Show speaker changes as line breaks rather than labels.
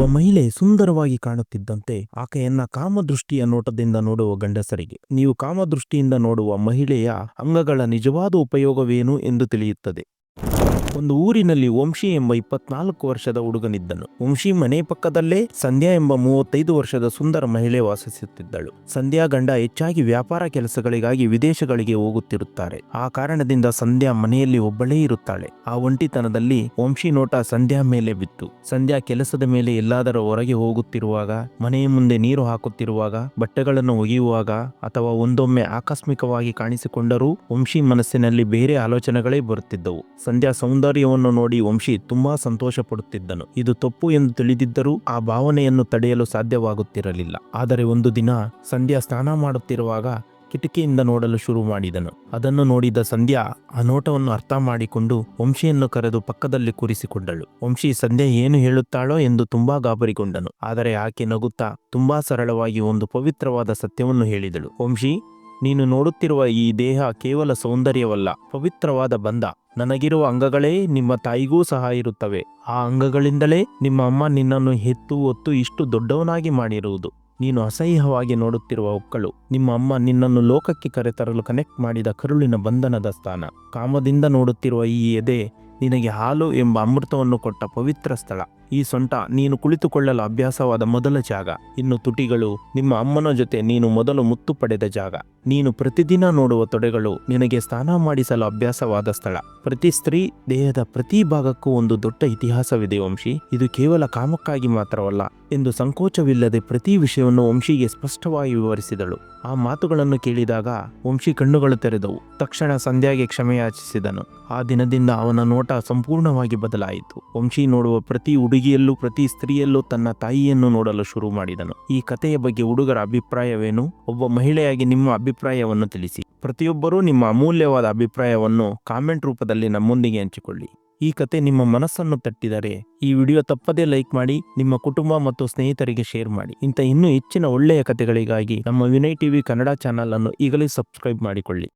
ಮಹಿಳೆ ಸುಂದರವಾಗಿ ಕಾಣುತ್ತಿದ್ದಂತೆ ಆಕೆಯನ್ನ ಕಾಮದೃಷ್ಟಿಯ ನೋಟದಿಂದ ನೋಡುವ ಗಂಡಸರಿಗೆ ನೀವು ಕಾಮದೃಷ್ಟಿಯಿಂದ ನೋಡುವ ಮಹಿಳೆಯ ಅಂಗಗಳ ನಿಜವಾದ ಉಪಯೋಗವೇನು ಎಂದು ತಿಳಿಯುತ್ತದೆ. ಒಂದು ಊರಿನಲ್ಲಿ ವಂಶಿ ಎಂಬ 24 ವರ್ಷದ ಹುಡುಗನಿದ್ದನು. ವಂಶಿ ಮನೆ ಪಕ್ಕದಲ್ಲೇ ಸಂಧ್ಯಾ ಎಂಬ 35 ವರ್ಷದ ಸುಂದರ ಮಹಿಳೆ ವಾಸಿಸುತ್ತಿದ್ದಳು. ಸಂಧ್ಯಾ ಗಂಡ ಹೆಚ್ಚಾಗಿ ವ್ಯಾಪಾರ ಕೆಲಸಗಳಿಗಾಗಿ ವಿದೇಶಗಳಿಗೆ ಹೋಗುತ್ತಿರುತ್ತಾರೆ. ಆ ಕಾರಣದಿಂದ ಸಂಧ್ಯಾ ಮನೆಯಲ್ಲಿ ಒಬ್ಬಳೇ ಇರುತ್ತಾಳೆ. ಆ ಒಂಟಿತನದಲ್ಲಿ ವಂಶಿ ನೋಟ ಸಂಧ್ಯಾ ಮೇಲೆ ಬಿತ್ತು. ಸಂಧ್ಯಾ ಕೆಲಸದ ಮೇಲೆ ಎಲ್ಲಾದರೂ ಹೊರಗೆ ಹೋಗುತ್ತಿರುವಾಗ, ಮನೆಯ ಮುಂದೆ ನೀರು ಹಾಕುತ್ತಿರುವಾಗ, ಬಟ್ಟೆಗಳನ್ನು ಒಗೆಯುವಾಗ ಅಥವಾ ಒಂದೊಮ್ಮೆ ಆಕಸ್ಮಿಕವಾಗಿ ಕಾಣಿಸಿಕೊಂಡರೂ ವಂಶಿ ಮನಸ್ಸಿನಲ್ಲಿ ಬೇರೆ ಆಲೋಚನೆಗಳೇ ಬರುತ್ತಿದ್ದವು. ಸಂಧ್ಯಾ ಸೌಂದರ್ಯವನ್ನು ನೋಡಿ ವಂಶಿ ತುಂಬಾ ಸಂತೋಷ ಪಡುತ್ತಿದ್ದನು. ಇದು ತಪ್ಪು ಎಂದು ತಿಳಿದಿದ್ದರೂ ಆ ಭಾವನೆಯನ್ನು ತಡೆಯಲು ಸಾಧ್ಯವಾಗುತ್ತಿರಲಿಲ್ಲ. ಆದರೆ ಒಂದು ದಿನ ಸಂಧ್ಯಾ ಸ್ನಾನ ಮಾಡುತ್ತಿರುವಾಗ ಕಿಟಕಿಯಿಂದ ನೋಡಲು ಶುರು ಮಾಡಿದನು. ಅದನ್ನು ನೋಡಿದ ಸಂಧ್ಯಾ ಆ ನೋಟವನ್ನು ಅರ್ಥ ಮಾಡಿಕೊಂಡು ವಂಶಿಯನ್ನು ಕರೆದು ಪಕ್ಕದಲ್ಲಿ ಕೂರಿಸಿಕೊಂಡಳು. ವಂಶಿ ಸಂಧ್ಯಾ ಏನು ಹೇಳುತ್ತಾಳೋ ಎಂದು ತುಂಬಾ ಗಾಬರಿಗೊಂಡನು. ಆದರೆ ಆಕೆ ನಗುತ್ತಾ ತುಂಬಾ ಸರಳವಾಗಿ ಒಂದು ಪವಿತ್ರವಾದ ಸತ್ಯವನ್ನು ಹೇಳಿದಳು. ವಂಶಿ, ನೀನು ನೋಡುತ್ತಿರುವ ಈ ದೇಹ ಕೇವಲ ಸೌಂದರ್ಯವಲ್ಲ, ಪವಿತ್ರವಾದ ಬಂಧ. ನನಗಿರುವ ಅಂಗಗಳೇ ನಿಮ್ಮ ತಾಯಿಗೂ ಸಹ ಇರುತ್ತವೆ. ಆ ಅಂಗಗಳಿಂದಲೇ ನಿಮ್ಮ ಅಮ್ಮ ನಿನ್ನನ್ನು ಹೆತ್ತು ಹೊತ್ತು ಇಷ್ಟು ದೊಡ್ಡವನಾಗಿ ಮಾಡಿರುವುದು. ನೀನು ಅಸಹ್ಯವಾಗಿ ನೋಡುತ್ತಿರುವ ಒಕ್ಕಳು ನಿಮ್ಮ ಅಮ್ಮ ನಿನ್ನನ್ನು ಲೋಕಕ್ಕೆ ಕರೆತರಲು ಕನೆಕ್ಟ್ ಮಾಡಿದ ಕರುಳಿನ ಬಂಧನದ ಸ್ಥಾನ. ಕಾಮದಿಂದ ನೋಡುತ್ತಿರುವ ಈ ಎದೆ ನಿನಗೆ ಹಾಲು ಎಂಬ ಅಮೃತವನ್ನು ಕೊಟ್ಟ ಪವಿತ್ರ ಸ್ಥಳ. ಈ ಸೊಂಟ ನೀನು ಕುಳಿತುಕೊಳ್ಳಲು ಅಭ್ಯಾಸವಾದ ಮೊದಲ ಜಾಗ. ಇನ್ನು ತುಟಿಗಳು ನಿಮ್ಮ ಅಮ್ಮನ ಜೊತೆ ನೀನು ಮೊದಲು ಮುತ್ತು ಪಡೆದ ಜಾಗ. ನೀನು ಪ್ರತಿದಿನ ನೋಡುವ ತೊಡೆಗಳು ನಿನಗೆ ಸ್ನಾನ ಮಾಡಿಸಲು ಅಭ್ಯಾಸವಾದ ಸ್ಥಳ. ಪ್ರತಿ ಸ್ತ್ರೀ ದೇಹದ ಪ್ರತಿ ಭಾಗಕ್ಕೂ ಒಂದು ದೊಡ್ಡ ಇತಿಹಾಸವಿದೆ ವಂಶಿ. ಇದು ಕೇವಲ ಕಾಮಕ್ಕಾಗಿ ಮಾತ್ರವಲ್ಲ ಎಂದು ಸಂಕೋಚವಿಲ್ಲದೆ ಪ್ರತಿ ವಿಷಯವನ್ನು ವಂಶಿಗೆ ಸ್ಪಷ್ಟವಾಗಿ ವಿವರಿಸಿದಳು. ಆ ಮಾತುಗಳನ್ನು ಕೇಳಿದಾಗ ವಂಶಿ ಕಣ್ಣುಗಳು ತೆರೆದವು. ತಕ್ಷಣ ಸಂಧ್ಯಾಗೆ ಕ್ಷಮೆಯಾಚಿಸಿದನು. ಆ ದಿನದಿಂದ ಅವನ ನೋಟ ಸಂಪೂರ್ಣವಾಗಿ ಬದಲಾಯಿತು. ವಂಶಿ ನೋಡುವ ಪ್ರತಿ ಹುಡುಗಿಯಲ್ಲೂ ಪ್ರತಿ ಸ್ತ್ರೀಯಲ್ಲೂ ತನ್ನ ತಾಯಿಯನ್ನು ನೋಡಲು ಶುರು ಮಾಡಿದನು. ಈ ಕಥೆಯ ಬಗ್ಗೆ ಹುಡುಗರ ಅಭಿಪ್ರಾಯವೇನು? ಒಬ್ಬ ಮಹಿಳೆಯಾಗಿ ನಿಮ್ಮ ಅಭಿಪ್ರಾಯವನ್ನು ತಿಳಿಸಿ. ಪ್ರತಿಯೊಬ್ಬರೂ ನಿಮ್ಮ ಅಮೂಲ್ಯವಾದ ಅಭಿಪ್ರಾಯವನ್ನು ಕಾಮೆಂಟ್ ರೂಪದಲ್ಲಿ ನಮ್ಮೊಂದಿಗೆ ಹಂಚಿಕೊಳ್ಳಿ. ಈ ಕತೆ ನಿಮ್ಮ ಮನಸ್ಸನ್ನು ತಟ್ಟಿದರೆ ಈ ವಿಡಿಯೋ ತಪ್ಪದೇ ಲೈಕ್ ಮಾಡಿ, ನಿಮ್ಮ ಕುಟುಂಬ ಮತ್ತು ಸ್ನೇಹಿತರಿಗೆ ಶೇರ್ ಮಾಡಿ. ಇಂಥ ಇನ್ನೂ ಹೆಚ್ಚಿನ ಒಳ್ಳೆಯ ಕಥೆಗಳಿಗಾಗಿ ನಮ್ಮ ವಿನಯ್ ಟಿವಿ ಕನ್ನಡ ಚಾನಲ್ ಅನ್ನು ಈಗಲೇ ಸಬ್ಸ್ಕ್ರೈಬ್ ಮಾಡಿಕೊಳ್ಳಿ.